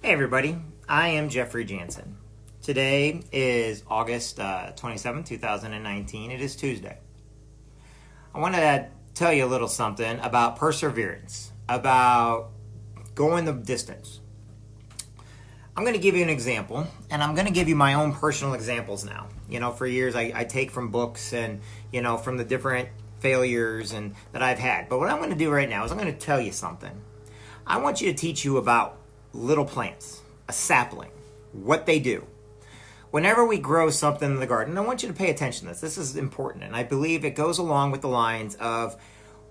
Hey everybody, I am Jeffrey Jansen. Today is August 27, 2019. It is Tuesday. I want to tell you a little something about perseverance, about going the distance. I'm going to give you an example, and I'm going to give you my own personal examples now. You know, for years I take from books and, you know, from the different failures and that I've had. But what I'm going to do right now is I'm going to tell you something. I want you to teach you about little plants, a sapling, what they do. Whenever we grow something in the garden, I want you to pay attention to this. This is important, and I believe it goes along with the lines of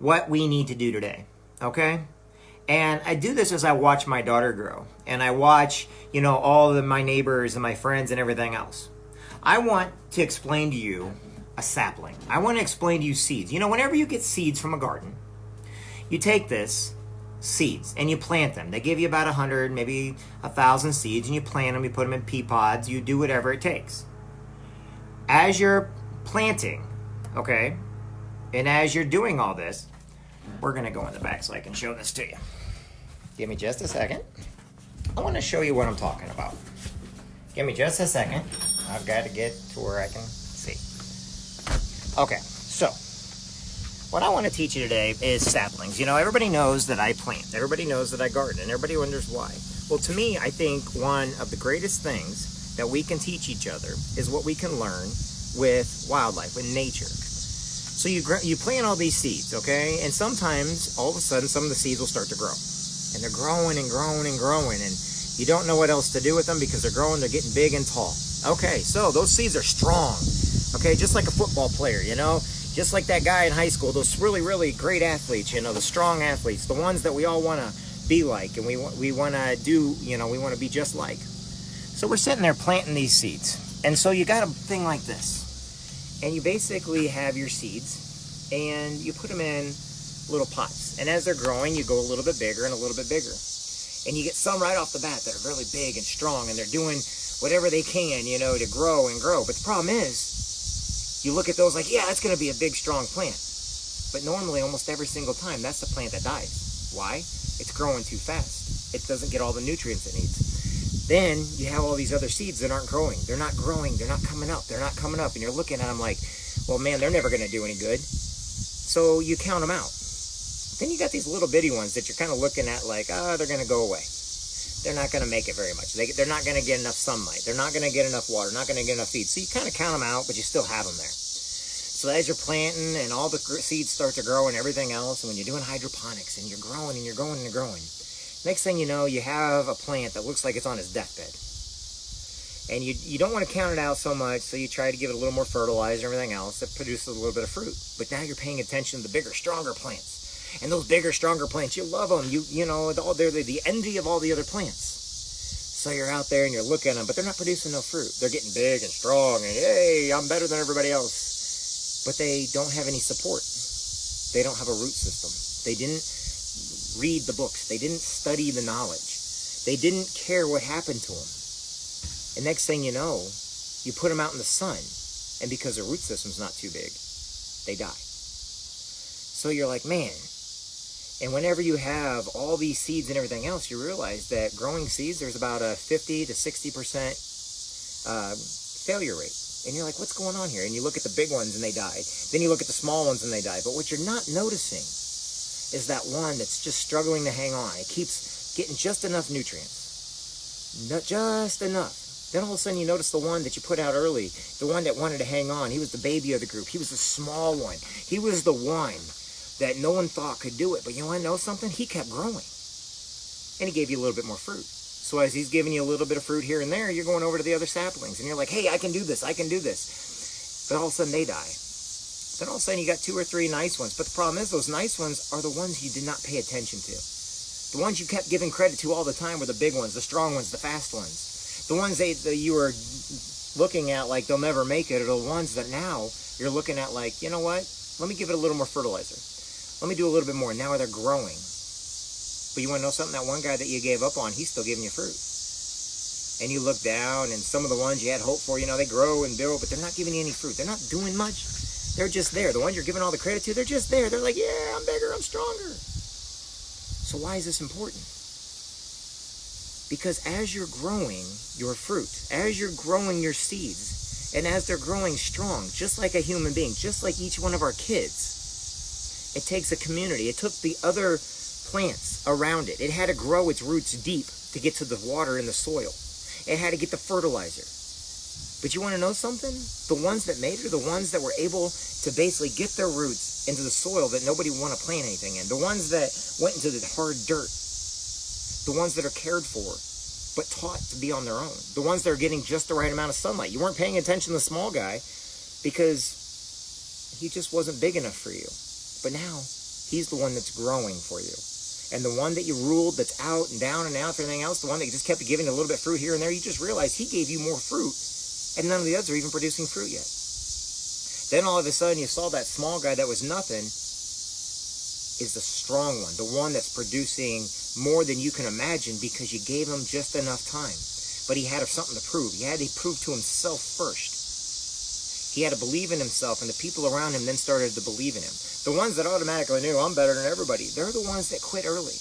what we need to do today, okay? And I do this as I watch my daughter grow, and I watch, you know, all of my neighbors and my friends and everything else. I want to explain to you a sapling. I want to explain to you seeds. You know, whenever you get seeds from a garden, you take this seeds and you plant them. They give you about 100, maybe 1,000 seeds, and you plant them, you put them in pea pods, you do whatever it takes. As you're planting, okay, and as you're doing all this, we're going to go in the back so I can show this to you. Give me just a second. I want to show you what I'm talking about. Give me just a second. I've got to get to where I can see. Okay, so what I want to teach you today is saplings. You know, everybody knows that I plant. Everybody knows that I garden. And everybody wonders why. Well, to me, I think one of the greatest things that we can teach each other is what we can learn with wildlife, with nature. So you plant all these seeds, okay? And sometimes, all of a sudden, some of the seeds will start to grow. And they're growing and growing and growing. And you don't know what else to do with them because they're growing, they're getting big and tall. Okay, so those seeds are strong. Okay, just like a football player, you know? Just like that guy in high school, those really, really great athletes, you know, the strong athletes, the ones that we all want to be like, and we want to do, you know, we want to be just like. So we're sitting there planting these seeds. And so you got a thing like this. And you basically have your seeds, and you put them in little pots. And as they're growing, you go a little bit bigger and a little bit bigger. And you get some right off the bat that are really big and strong, and they're doing whatever they can, you know, to grow and grow. But the problem is, you look at those like, yeah, that's going to be a big, strong plant. But normally, almost every single time, that's the plant that dies. Why? It's growing too fast. It doesn't get all the nutrients it needs. Then you have all these other seeds that aren't growing. They're not growing. They're not coming up. They're not coming up. And you're looking at them like, well, man, they're never going to do any good. So you count them out. Then you got these little bitty ones that you're kind of looking at like, they're going to go away. They're not going to make it very much. They're not going to get enough sunlight. They're not going to get enough water. Not going to get enough feed. So you kind of count them out, but you still have them there. So as you're planting and all the seeds start to grow and everything else, and when you're doing hydroponics and you're growing and you're growing and you're growing, next thing you know, you have a plant that looks like it's on its deathbed. And you don't want to count it out so much, so you try to give it a little more fertilizer and everything else that produces a little bit of fruit. But now you're paying attention to the bigger, stronger plants. And those bigger, stronger plants, you love them. You know, they're the envy of all the other plants. So you're out there and you're looking at them, but they're not producing no fruit. They're getting big and strong, and hey, I'm better than everybody else. But they don't have any support. They don't have a root system. They didn't read the books. They didn't study the knowledge. They didn't care what happened to them. And next thing you know, you put them out in the sun, and because their root system's not too big, they die. So you're like, man. And whenever you have all these seeds and everything else, you realize that growing seeds, there's about a 50 to 60% failure rate. And you're like, what's going on here? And you look at the big ones and they die. Then you look at the small ones and they die. But what you're not noticing is that one that's just struggling to hang on. It keeps getting just enough nutrients. Just enough. Then all of a sudden you notice the one that you put out early, the one that wanted to hang on. He was the baby of the group. He was the small one. He was the one that no one thought could do it. But you want to know something? He kept growing. And he gave you a little bit more fruit. So as he's giving you a little bit of fruit here and there, you're going over to the other saplings. And you're like, hey, I can do this. I can do this. But all of a sudden they die. Then all of a sudden you got 2 or 3 nice ones. But the problem is those nice ones are the ones you did not pay attention to. The ones you kept giving credit to all the time were the big ones, the strong ones, the fast ones. The ones that you were looking at like they'll never make it are the ones that now you're looking at like, you know what? Let me give it a little more fertilizer. Let me do a little bit more. Now they're growing. But you want to know something? That one guy that you gave up on, he's still giving you fruit. And you look down, and some of the ones you had hope for, you know, they grow and build, but they're not giving you any fruit. They're not doing much. They're just there. The ones you're giving all the credit to, they're just there. They're like, yeah, I'm bigger, I'm stronger. So why is this important? Because as you're growing your fruit, as you're growing your seeds, and as they're growing strong, just like a human being, just like each one of our kids, it takes a community. It took the other plants around it. It had to grow its roots deep to get to the water in the soil. It had to get the fertilizer. But you want to know something? The ones that made it are the ones that were able to basically get their roots into the soil that nobody would want to plant anything in. The ones that went into the hard dirt. The ones that are cared for, but taught to be on their own. The ones that are getting just the right amount of sunlight. You weren't paying attention to the small guy because he just wasn't big enough for you. But now, he's the one that's growing for you. And the one that you ruled that's out and down and out and everything else, the one that you just kept giving a little bit of fruit here and there, you just realized he gave you more fruit. And none of the others are even producing fruit yet. Then all of a sudden you saw that small guy that was nothing is the strong one. The one that's producing more than you can imagine because you gave him just enough time. But he had something to prove. He had to prove to himself first. He had to believe in himself, and the people around him then started to believe in him. The ones that automatically knew, I'm better than everybody, they're the ones that quit early.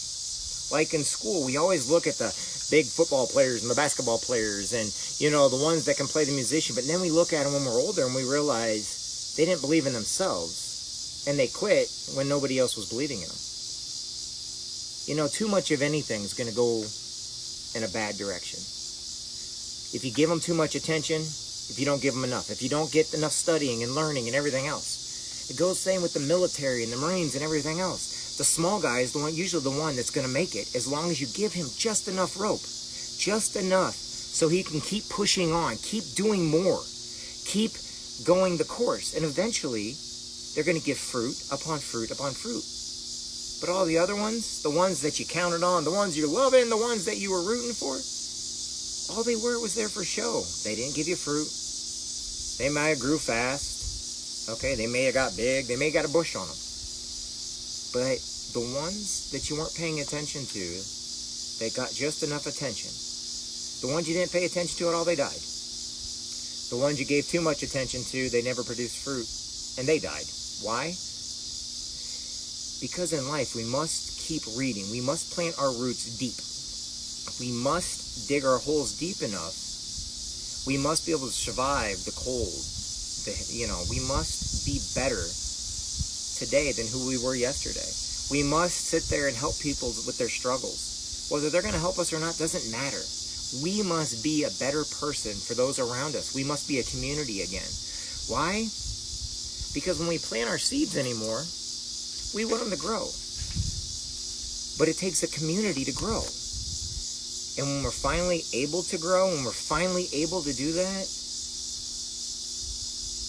Like in school, we always look at the big football players and the basketball players and, you know, the ones that can play the musician. But then we look at them when we're older and we realize they didn't believe in themselves. And they quit when nobody else was believing in them. You know, too much of anything is going to go in a bad direction. If you give them too much attention, if you don't give them enough, if you don't get enough studying and learning and everything else. It goes the same with the military and the Marines and everything else. The small guy is the one, usually the one that's going to make it, as long as you give him just enough rope, just enough so he can keep pushing on, keep doing more, keep going the course, and eventually they're going to give fruit upon fruit upon fruit. But all the other ones, the ones that you counted on, the ones you're loving, the ones that you were rooting for, all they were was there for show. They didn't give you fruit. They might have grew fast. Okay, they may have got big. They may have got a bush on them. But the ones that you weren't paying attention to, they got just enough attention. The ones you didn't pay attention to at all, they died. The ones you gave too much attention to, they never produced fruit, and they died. Why? Because in life, we must keep reading. We must plant our roots deep. We must dig our holes deep enough. We must be able to survive the cold. We must be better today than who we were yesterday. We must sit there and help people with their struggles. Whether they're going to help us or not doesn't matter. We must be a better person for those around us. We must be a community again. Why? Because when we plant our seeds anymore, we want them to grow. But it takes a community to grow. And when we're finally able to grow, when we're finally able to do that,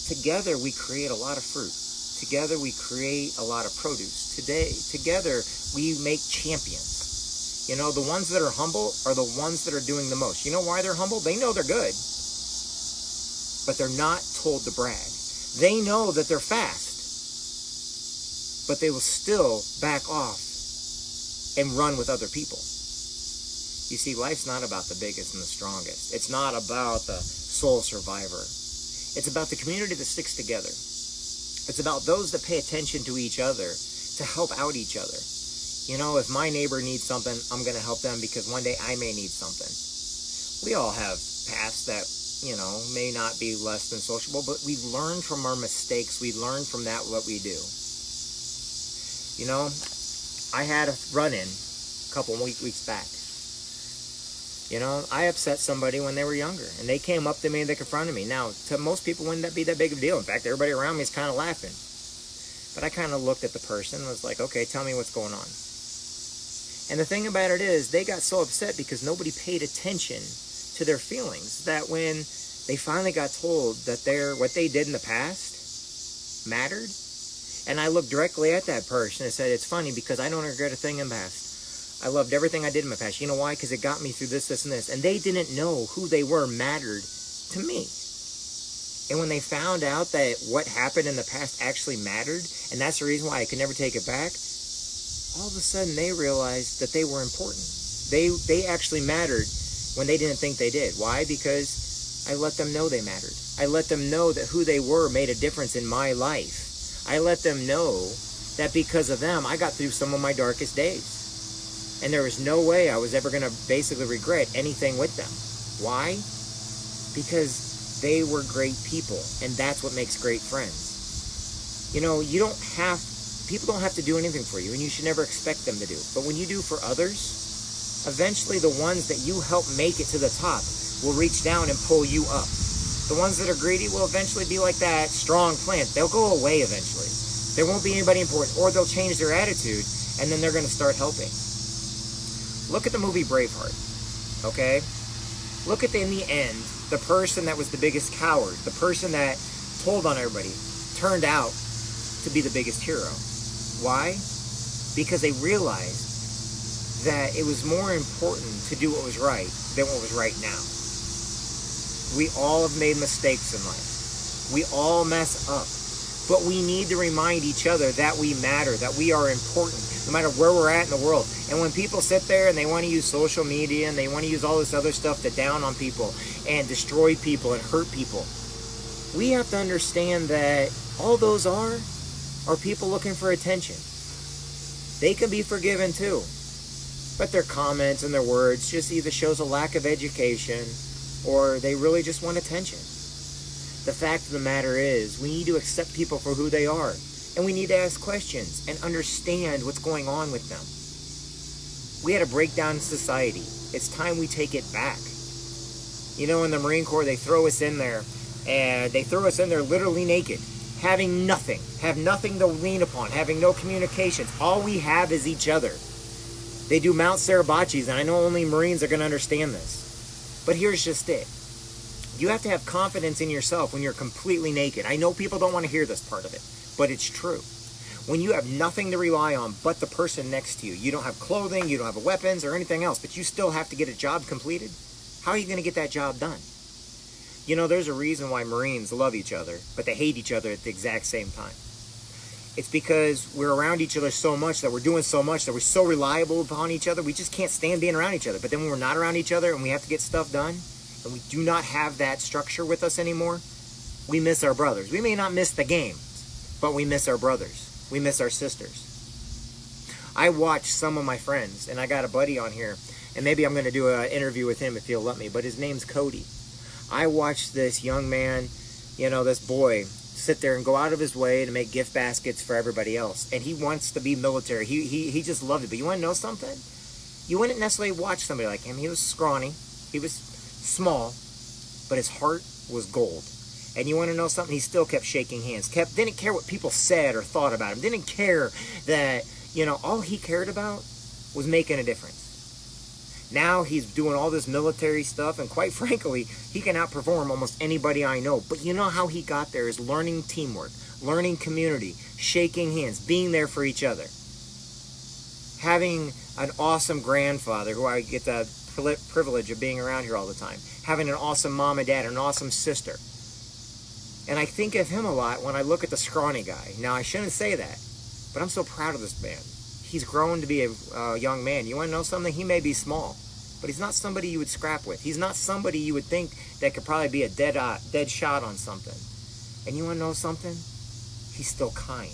together we create a lot of fruit. Together we create a lot of produce. Together we make champions. You know, the ones that are humble are the ones that are doing the most. You know why they're humble? They know they're good. But they're not told to brag. They know that they're fast. But they will still back off and run with other people. You see, life's not about the biggest and the strongest. It's not about the sole survivor. It's about the community that sticks together. It's about those that pay attention to each other, to help out each other. You know, if my neighbor needs something, I'm going to help them because one day I may need something. We all have paths that, may not be less than sociable, but we learn from our mistakes. We learn from that what we do. You know, I had a run-in a couple weeks back. You know, I upset somebody when they were younger, and they came up to me and they confronted me. Now, to most people, wouldn't that be that big of a deal? In fact, everybody around me is kind of laughing. But I kind of looked at the person and was like, okay, tell me what's going on. And the thing about it is, they got so upset because nobody paid attention to their feelings, that when they finally got told that what they did in the past mattered, and I looked directly at that person and said, it's funny because I don't regret a thing in the past. I loved everything I did in my past. You know why? Because it got me through this, this, and this. And they didn't know who they were mattered to me. And when they found out that what happened in the past actually mattered, and that's the reason why I could never take it back, all of a sudden they realized that they were important. They actually mattered when they didn't think they did. Why? Because I let them know they mattered. I let them know that who they were made a difference in my life. I let them know that because of them, I got through some of my darkest days. And there was no way I was ever going to basically regret anything with them. Why? Because they were great people, and that's what makes great friends. You know, people don't have to do anything for you, and you should never expect them to do. But when you do for others, eventually the ones that you help make it to the top will reach down and pull you up. The ones that are greedy will eventually be like that strong plant. They'll go away eventually. There won't be anybody important, or they'll change their attitude, and then they're going to start helping. Look at the movie Braveheart, okay? Look at in the end, the person that was the biggest coward, the person that told on everybody, turned out to be the biggest hero. Why? Because they realized that it was more important to do what was right than what was right now. We all have made mistakes in life. We all mess up. But we need to remind each other that we matter, that we are important, no matter where we're at in the world. And when people sit there and they want to use social media and they want to use all this other stuff to down on people and destroy people and hurt people, we have to understand that all those are people looking for attention. They can be forgiven too. But their comments and their words just either shows a lack of education or they really just want attention. The fact of the matter is, we need to accept people for who they are. And we need to ask questions and understand what's going on with them. We had a breakdown in society. It's time we take it back. You know, in the Marine Corps, they throw us in there, and they throw us in there literally naked, having nothing, have nothing to lean upon, having no communications. All we have is each other. They do Mount Sarabachis, and I know only Marines are going to understand this. But here's just it. You have to have confidence in yourself when you're completely naked. I know people don't want to hear this part of it, but it's true. When you have nothing to rely on but the person next to you, you don't have clothing, you don't have weapons or anything else, but you still have to get a job completed, how are you going to get that job done? You know, there's a reason why Marines love each other, but they hate each other at the exact same time. It's because we're around each other so much, that we're doing so much, that we're so reliable upon each other, we just can't stand being around each other. But then when we're not around each other and we have to get stuff done, and we do not have that structure with us anymore, we miss our brothers. We may not miss the game, but we miss our brothers. We miss our sisters. I watch some of my friends, and I got a buddy on here, and maybe I'm going to do an interview with him if he'll let me, but his name's Cody. I watched this young man, you know, this boy, sit there and go out of his way to make gift baskets for everybody else. And he wants to be military. He just loved it. But you want to know something? You wouldn't necessarily watch somebody like him. He was scrawny. He was small, but his heart was gold. And you want to know something? He still kept shaking hands. Didn't care what people said or thought about him. Didn't care that, you know, all he cared about was making a difference. Now he's doing all this military stuff, and quite frankly, he can outperform almost anybody I know. But you know how he got there is learning teamwork, learning community, shaking hands, being there for each other. Having an awesome grandfather who I get the privilege of being around here all the time. Having an awesome mom and dad, an awesome sister. And I think of him a lot when I look at the scrawny guy. Now, I shouldn't say that, but I'm so proud of this man. He's grown to be a young man. You want to know something? He may be small, but he's not somebody you would scrap with. He's not somebody you would think that could probably be a dead shot on something. And you want to know something? He's still kind.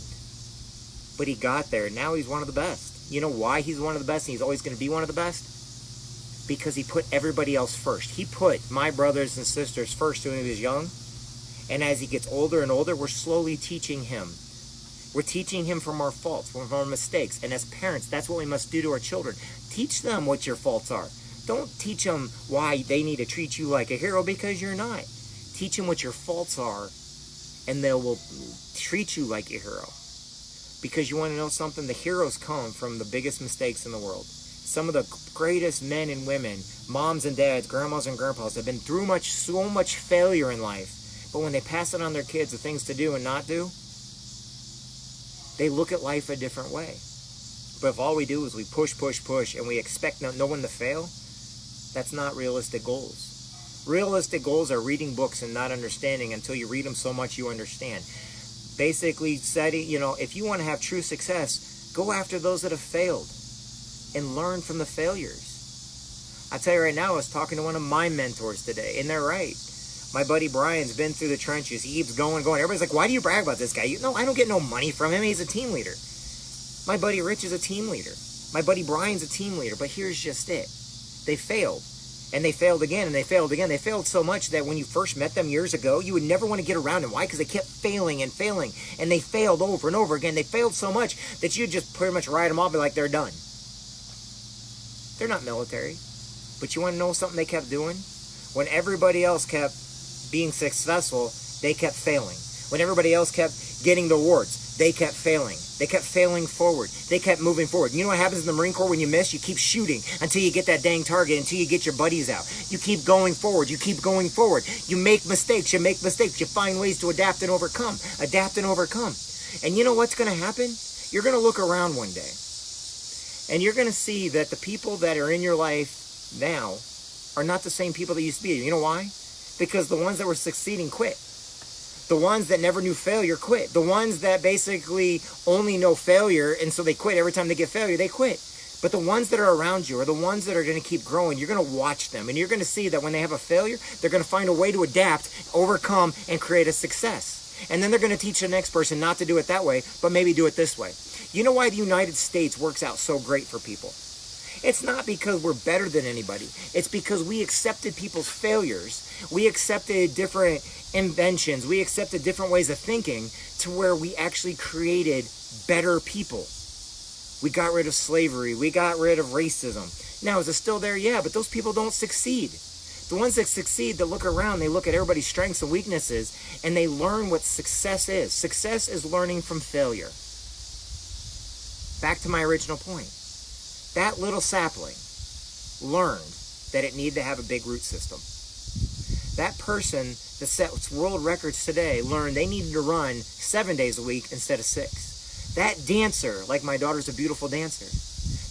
But he got there. Now he's one of the best. You know why he's one of the best and he's always going to be one of the best? Because he put everybody else first. He put my brothers and sisters first when he was young. And as he gets older and older, we're slowly teaching him. We're teaching him from our faults, from our mistakes. And as parents, that's what we must do to our children. Teach them what your faults are. Don't teach them why they need to treat you like a hero, because you're not. Teach them what your faults are, and they will treat you like a hero. Because you want to know something? The heroes come from the biggest mistakes in the world. Some of the greatest men and women, moms and dads, grandmas and grandpas, have been through so much failure in life. But when they pass it on their kids, the things to do and not do, they look at life a different way. But if all we do is we push, and we expect no one to fail, that's not realistic goals. Realistic goals are reading books and not understanding until you read them so much you understand. Basically, you know, if you want to have true success, go after those that have failed and learn from the failures. I tell you right now, I was talking to one of my mentors today, and they're right. My buddy Brian's been through the trenches. He keeps going. Everybody's like, why do you brag about this guy? No, I don't get no money from him. He's a team leader. My buddy Rich is a team leader. My buddy Brian's a team leader, but here's just it. They failed. And they failed again, and they failed again. They failed so much that when you first met them years ago, you would never want to get around them. Why? Because they kept failing and failing. And they failed over and over again. They failed so much that you just pretty much write them off and be like, they're done. They're not military. But you want to know something they kept doing? When everybody else kept being successful, they kept failing. When everybody else kept getting the awards, they kept failing. They kept failing forward. They kept moving forward. You know what happens in the Marine Corps when you miss? You keep shooting until you get that dang target, until you get your buddies out. You keep going forward. You keep going forward. You make mistakes. You make mistakes. You find ways to adapt and overcome. Adapt and overcome. And you know what's going to happen? You're going to look around one day, and you're going to see that the people that are in your life now are not the same people that used to be. You know why? Because the ones that were succeeding quit. The ones that never knew failure quit. The ones that basically only know failure, and so they quit every time they get failure, they quit. But the ones that are around you are the ones that are going to keep growing. You're going to watch them, and you're going to see that when they have a failure, they're going to find a way to adapt, overcome, and create a success. And then they're going to teach the next person not to do it that way, but maybe do it this way. You know why the United States works out so great for people? It's not because we're better than anybody. It's because we accepted people's failures. We accepted different inventions. We accepted different ways of thinking to where we actually created better people. We got rid of slavery. We got rid of racism. Now, is it still there? Yeah, but those people don't succeed. The ones that succeed, that look around, they look at everybody's strengths and weaknesses, and they learn what success is. Success is learning from failure. Back to my original point. That little sapling learned that it needed to have a big root system. That person that sets world records today learned they needed to run 7 days a week instead of 6. That dancer, like my daughter's a beautiful dancer,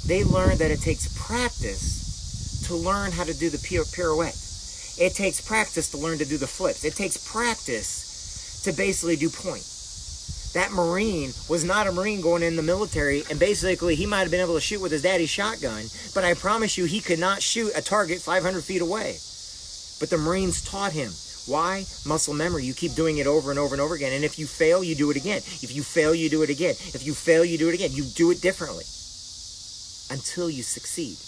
they learned that it takes practice to learn how to do the pirouette. It takes practice to learn to do the flips. It takes practice to basically do point. That Marine was not a Marine going in the military, and basically he might have been able to shoot with his daddy's shotgun, but I promise you he could not shoot a target 500 feet away. But the Marines taught him. Why? Muscle memory. You keep doing it over and over and over again, and if you fail, you do it again. If you fail, you do it again. If you fail, you do it again. You do it differently until you succeed.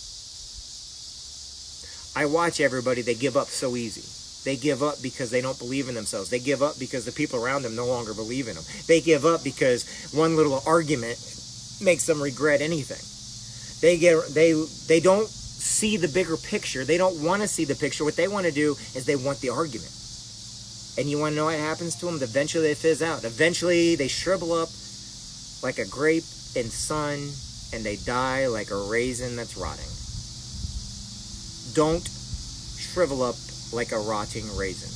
I watch everybody, they give up so easy. They give up because they don't believe in themselves. They give up because the people around them no longer believe in them. They give up because one little argument makes them regret anything. They don't see the bigger picture. They don't want to see the picture. What they want to do is they want the argument. And you want to know what happens to them? Eventually they fizz out. Eventually they shrivel up like a grape in sun, and they die like a raisin that's rotting. Don't shrivel up like a rotting raisin.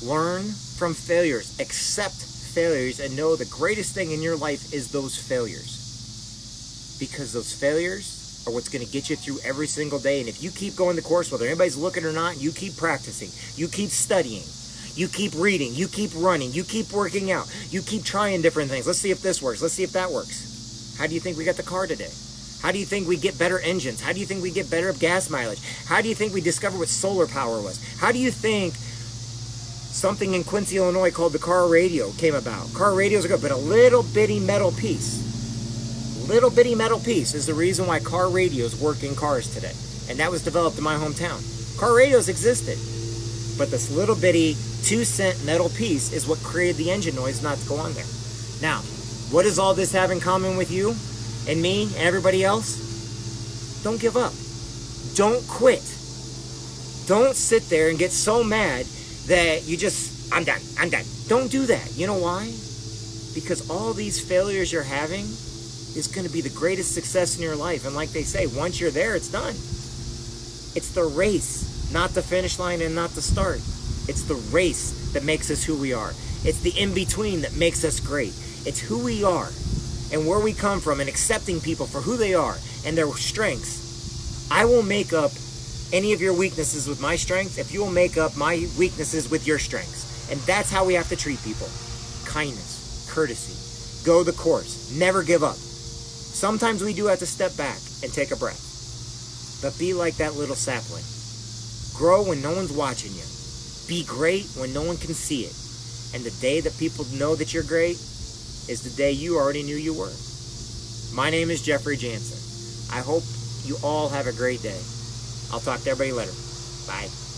Learn from failures. Accept failures and know the greatest thing in your life is those failures. Because those failures are what's going to get you through every single day. And if you keep going the course, whether anybody's looking or not, you keep practicing, you keep studying, you keep reading, you keep running, you keep working out, you keep trying different things. Let's see if this works. Let's see if that works. How do you think we got the car today? How do you think we get better engines? How do you think we get better gas mileage? How do you think we discovered what solar power was? How do you think something in Quincy, Illinois called the car radio came about? Car radios are good, but a little bitty metal piece is the reason why car radios work in cars today. And that was developed in my hometown. Car radios existed, but this little bitty 2-cent metal piece is what created the engine noise not to go on there. Now, what does all this have in common with you and me and everybody else? Don't give up. Don't quit. Don't sit there and get so mad that you just, I'm done. Don't do that. You know why? Because all these failures you're having is going to be the greatest success in your life. And like they say, once you're there, it's done. It's the race, not the finish line and not the start. It's the race that makes us who we are. It's the in-between that makes us great. It's who we are and where we come from, and accepting people for who they are and their strengths. I will make up any of your weaknesses with my strengths if you will make up my weaknesses with your strengths. And that's how we have to treat people. Kindness, courtesy, go the course, never give up. Sometimes we do have to step back and take a breath. But be like that little sapling. Grow when no one's watching you. Be great when no one can see it. And the day that people know that you're great is the day you already knew you were. My name is Jeffrey Jansen. I hope you all have a great day. I'll talk to everybody later. Bye.